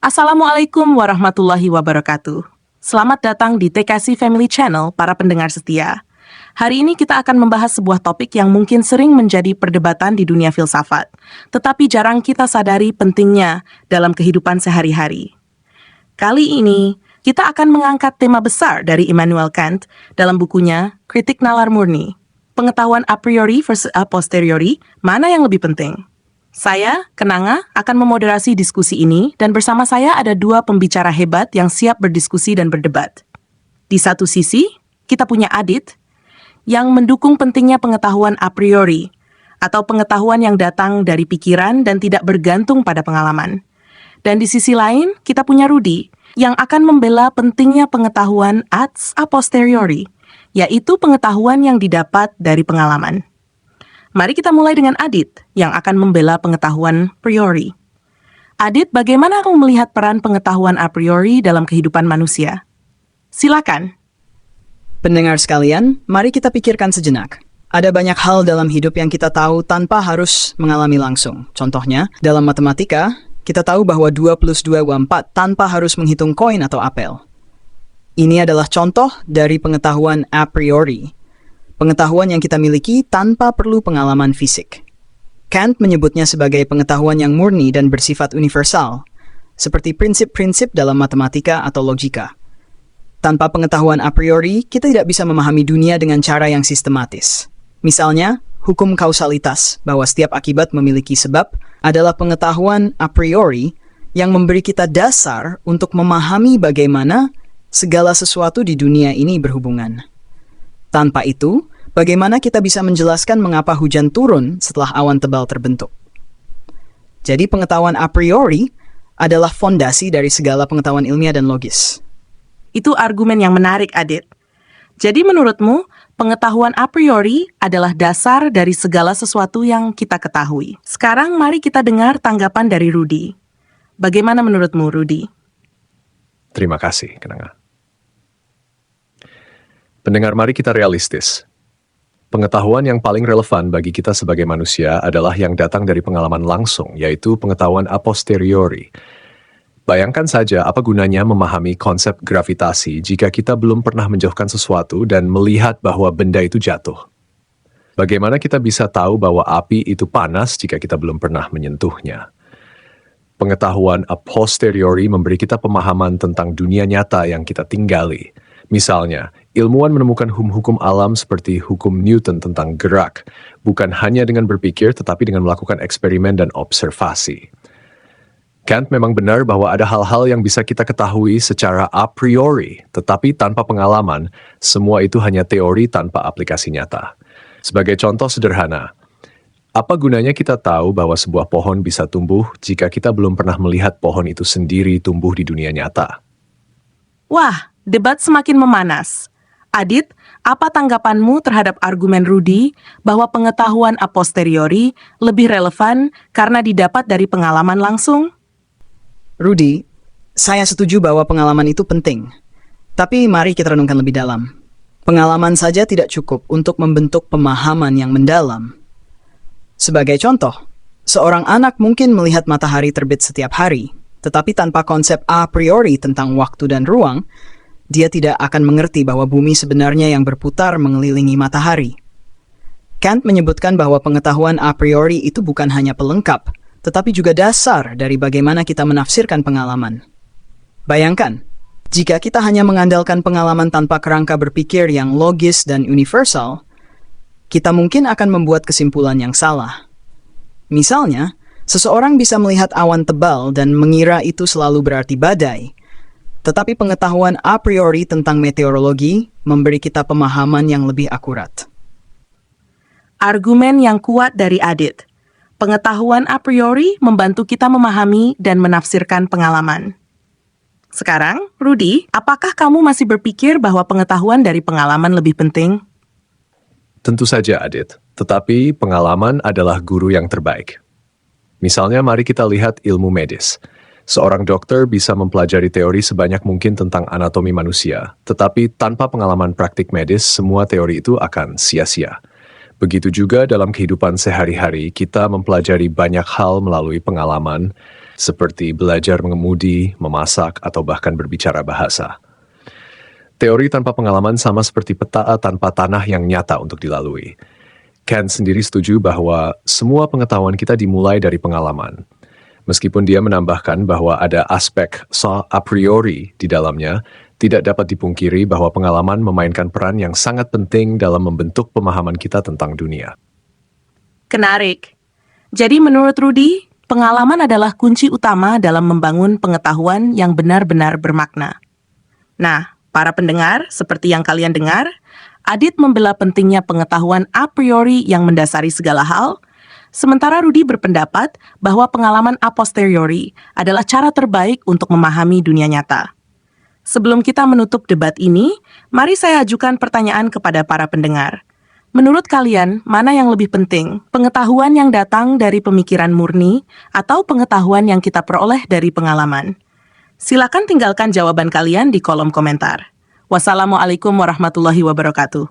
Assalamualaikum warahmatullahi wabarakatuh. Selamat datang di TKC Family Channel, para pendengar setia. Hari ini kita akan membahas sebuah topik yang mungkin sering menjadi perdebatan di dunia filsafat, tetapi jarang kita sadari pentingnya dalam kehidupan sehari-hari. Kali ini, kita akan mengangkat tema besar dari Immanuel Kant dalam bukunya Kritik Nalar Murni. Pengetahuan a priori versus a posteriori, mana yang lebih penting? Saya, Kenanga, akan memoderasi diskusi ini dan bersama saya ada dua pembicara hebat yang siap berdiskusi dan berdebat. Di satu sisi, kita punya Adit yang mendukung pentingnya pengetahuan a priori atau pengetahuan yang datang dari pikiran dan tidak bergantung pada pengalaman. Dan di sisi lain, kita punya Rudy yang akan membela pentingnya pengetahuan a posteriori, yaitu pengetahuan yang didapat dari pengalaman. Mari kita mulai dengan Adit, yang akan membela pengetahuan priori. Adit, bagaimana kamu melihat peran pengetahuan a priori dalam kehidupan manusia? Silakan. Pendengar sekalian, mari kita pikirkan sejenak. Ada banyak hal dalam hidup yang kita tahu tanpa harus mengalami langsung. Contohnya, dalam matematika, kita tahu bahwa 2 plus 2 = 4 tanpa harus menghitung koin atau apel. Ini adalah contoh dari pengetahuan a priori. Pengetahuan yang kita miliki tanpa perlu pengalaman fisik. Kant menyebutnya sebagai pengetahuan yang murni dan bersifat universal, seperti prinsip-prinsip dalam matematika atau logika. Tanpa pengetahuan a priori, kita tidak bisa memahami dunia dengan cara yang sistematis. Misalnya, hukum kausalitas, bahwa setiap akibat memiliki sebab, adalah pengetahuan a priori yang memberi kita dasar untuk memahami bagaimana segala sesuatu di dunia ini berhubungan. Tanpa itu, bagaimana kita bisa menjelaskan mengapa hujan turun setelah awan tebal terbentuk? Jadi pengetahuan a priori adalah fondasi dari segala pengetahuan ilmiah dan logis. Itu argumen yang menarik, Adit. Jadi menurutmu, pengetahuan a priori adalah dasar dari segala sesuatu yang kita ketahui. Sekarang mari kita dengar tanggapan dari Rudy. Bagaimana menurutmu, Rudy? Terima kasih, Kenanga. Pendengar, mari kita realistis. Pengetahuan yang paling relevan bagi kita sebagai manusia adalah yang datang dari pengalaman langsung, yaitu pengetahuan a posteriori. Bayangkan saja apa gunanya memahami konsep gravitasi jika kita belum pernah menjauhkan sesuatu dan melihat bahwa benda itu jatuh. Bagaimana kita bisa tahu bahwa api itu panas jika kita belum pernah menyentuhnya? Pengetahuan a posteriori memberi kita pemahaman tentang dunia nyata yang kita tinggali. Misalnya, ilmuwan menemukan hukum alam seperti hukum Newton tentang gerak, bukan hanya dengan berpikir tetapi dengan melakukan eksperimen dan observasi. Kant memang benar bahwa ada hal-hal yang bisa kita ketahui secara a priori, tetapi tanpa pengalaman, semua itu hanya teori tanpa aplikasi nyata. Sebagai contoh sederhana, apa gunanya kita tahu bahwa sebuah pohon bisa tumbuh jika kita belum pernah melihat pohon itu sendiri tumbuh di dunia nyata? Wah, debat semakin memanas. Adit, apa tanggapanmu terhadap argumen Rudy bahwa pengetahuan a posteriori lebih relevan karena didapat dari pengalaman langsung? Rudy, saya setuju bahwa pengalaman itu penting. Tapi mari kita renungkan lebih dalam. Pengalaman saja tidak cukup untuk membentuk pemahaman yang mendalam. Sebagai contoh, seorang anak mungkin melihat matahari terbit setiap hari, tetapi tanpa konsep a priori tentang waktu dan ruang, dia tidak akan mengerti bahwa bumi sebenarnya yang berputar mengelilingi matahari. Kant menyebutkan bahwa pengetahuan a priori itu bukan hanya pelengkap, tetapi juga dasar dari bagaimana kita menafsirkan pengalaman. Bayangkan, jika kita hanya mengandalkan pengalaman tanpa kerangka berpikir yang logis dan universal, kita mungkin akan membuat kesimpulan yang salah. Misalnya, seseorang bisa melihat awan tebal dan mengira itu selalu berarti badai, tetapi pengetahuan a priori tentang meteorologi memberi kita pemahaman yang lebih akurat. Argumen yang kuat dari Adit. Pengetahuan a priori membantu kita memahami dan menafsirkan pengalaman. Sekarang, Rudy, apakah kamu masih berpikir bahwa pengetahuan dari pengalaman lebih penting? Tentu saja, Adit. Tetapi pengalaman adalah guru yang terbaik. Misalnya, mari kita lihat ilmu medis. Seorang dokter bisa mempelajari teori sebanyak mungkin tentang anatomi manusia, tetapi tanpa pengalaman praktik medis, semua teori itu akan sia-sia. Begitu juga dalam kehidupan sehari-hari, kita mempelajari banyak hal melalui pengalaman, seperti belajar mengemudi, memasak, atau bahkan berbicara bahasa. Teori tanpa pengalaman sama seperti peta tanpa tanah yang nyata untuk dilalui. Kant sendiri setuju bahwa semua pengetahuan kita dimulai dari pengalaman. Meskipun dia menambahkan bahwa ada aspek a priori di dalamnya, tidak dapat dipungkiri bahwa pengalaman memainkan peran yang sangat penting dalam membentuk pemahaman kita tentang dunia. Menarik. Jadi menurut Rudy, pengalaman adalah kunci utama dalam membangun pengetahuan yang benar-benar bermakna. Nah, para pendengar, seperti yang kalian dengar, Adit membela pentingnya pengetahuan a priori yang mendasari segala hal, sementara Rudy berpendapat bahwa pengalaman a posteriori adalah cara terbaik untuk memahami dunia nyata. Sebelum kita menutup debat ini, mari saya ajukan pertanyaan kepada para pendengar. Menurut kalian, mana yang lebih penting, pengetahuan yang datang dari pemikiran murni atau pengetahuan yang kita peroleh dari pengalaman? Silakan tinggalkan jawaban kalian di kolom komentar. Wassalamualaikum warahmatullahi wabarakatuh.